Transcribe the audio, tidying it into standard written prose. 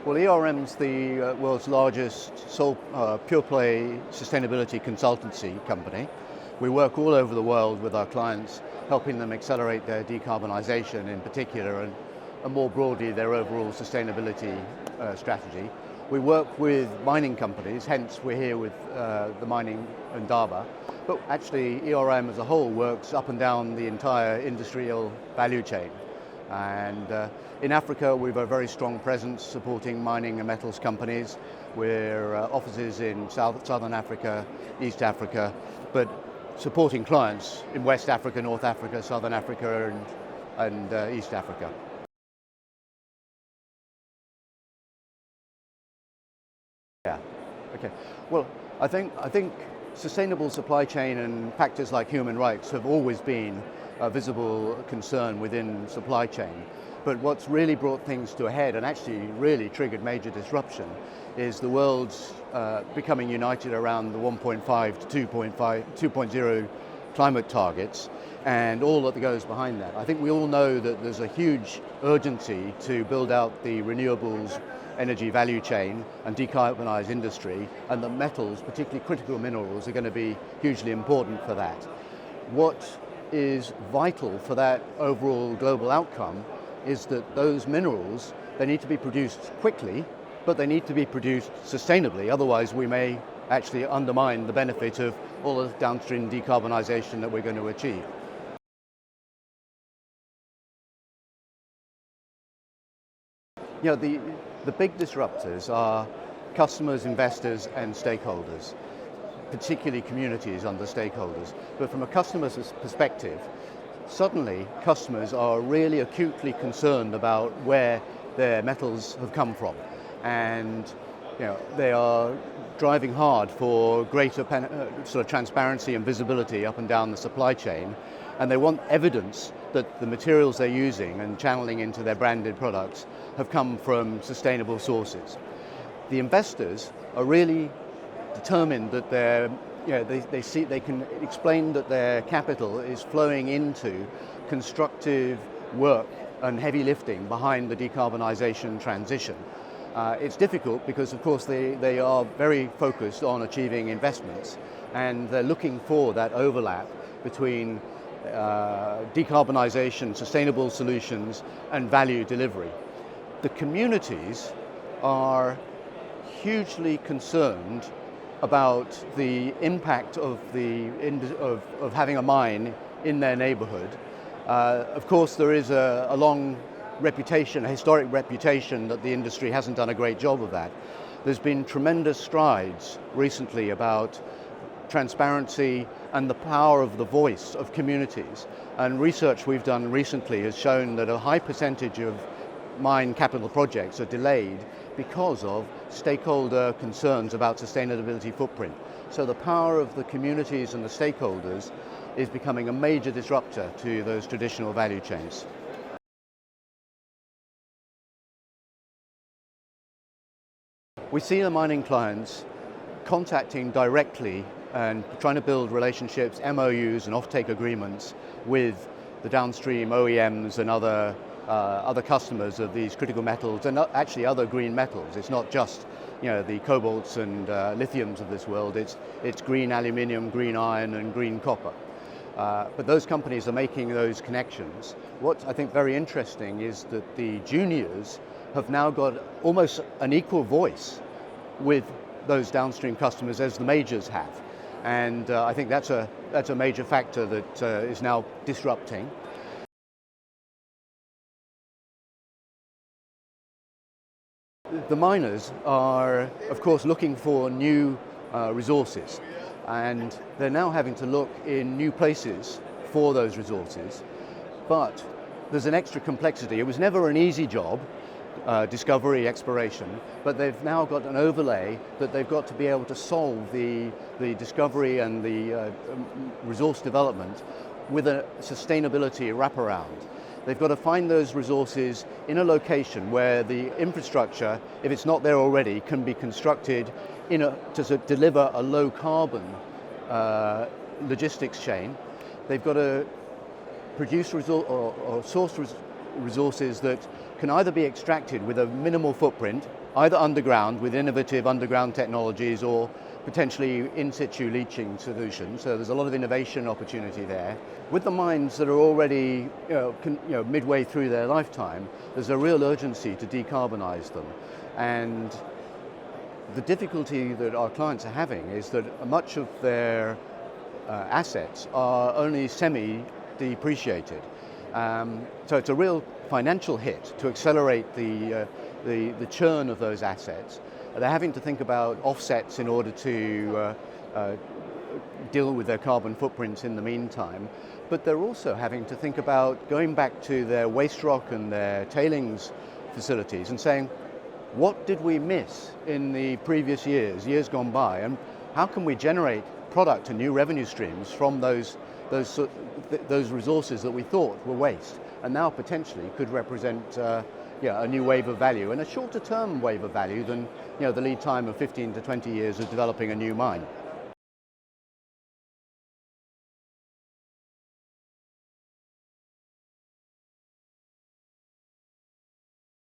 Well, ERM's the world's largest pure-play sustainability consultancy company. We work all over the world with our clients, helping them accelerate their decarbonisation in particular and more broadly their overall sustainability strategy. We work with mining companies, hence we're here with the mining Indaba, but actually ERM as a whole works up and down the entire industrial value chain. And in Africa, we have a very strong presence supporting mining and metals companies. We're offices in Southern Africa, East Africa, but supporting clients in West Africa, North Africa, Southern Africa, and East Africa. Yeah. Okay. Well, I think sustainable supply chain and factors like human rights have always been a visible concern within supply chain. But what's really brought things to a head and actually really triggered major disruption is the world's becoming united around the 1.5 to 2.0 climate targets and all that goes behind that. I think we all know that there's a huge urgency to build out the renewables energy value chain and decarbonize industry, and the metals, particularly critical minerals, are going to be hugely important for that. What is vital for that overall global outcome is that those minerals, they need to be produced quickly, but they need to be produced sustainably, otherwise we may actually undermine the benefit of all the downstream decarbonization that we're going to achieve. You know, the big disruptors are customers, investors and stakeholders, particularly communities under stakeholders. But from a customer's perspective, suddenly customers are really acutely concerned about where their metals have come from. And they are driving hard for greater sort of transparency and visibility up and down the supply chain. And they want evidence that the materials they're using and channeling into their branded products have come from sustainable sources. The investors are really determined that they can explain that their capital is flowing into constructive work and heavy lifting behind the decarbonisation transition. It's difficult because, of course, they are very focused on achieving investments, and they're looking for that overlap between decarbonisation, sustainable solutions, and value delivery. The communities are hugely concerned about the impact of having a mine in their neighbourhood. Of course, there is a long reputation, a historic reputation, that the industry hasn't done a great job of that. There's been tremendous strides recently about transparency and the power of the voice of communities. And research we've done recently has shown that a high percentage of mine capital projects are delayed because of stakeholder concerns about sustainability footprint. So the power of the communities and the stakeholders is becoming a major disruptor to those traditional value chains. We see the mining clients contacting directly and trying to build relationships, MOUs and offtake agreements with the downstream OEMs and other customers of these critical metals, and actually other green metals. It's not just the cobalts and lithiums of this world, it's green aluminium, green iron and green copper. But those companies are making those connections. What I think very interesting is that the juniors have now got almost an equal voice with those downstream customers as the majors have. And I think that's a major factor that is now disrupting. The miners are, of course, looking for new resources, and they're now having to look in new places for those resources. But there's an extra complexity. It was never an easy job, discovery, exploration, but they've now got an overlay that they've got to be able to solve the discovery and the resource development with a sustainability wraparound. They've got to find those resources in a location where the infrastructure, if it's not there already, can be constructed to deliver a low carbon logistics chain. They've got to produce or source resources that can either be extracted with a minimal footprint, either underground with innovative underground technologies or potentially in situ leaching solutions. So there's a lot of innovation opportunity there. With the mines that are already midway through their lifetime, there's a real urgency to decarbonize them. And the difficulty that our clients are having is that much of their assets are only semi-depreciated. So it's a real financial hit to accelerate the churn of those assets. They're having to think about offsets in order to deal with their carbon footprints in the meantime. But they're also having to think about going back to their waste rock and their tailings facilities and saying, what did we miss in the previous years gone by, and how can we generate product and new revenue streams from those resources that we thought were waste and now potentially could represent a new wave of value, and a shorter term wave of value than the lead time of 15 to 20 years of developing a new mine.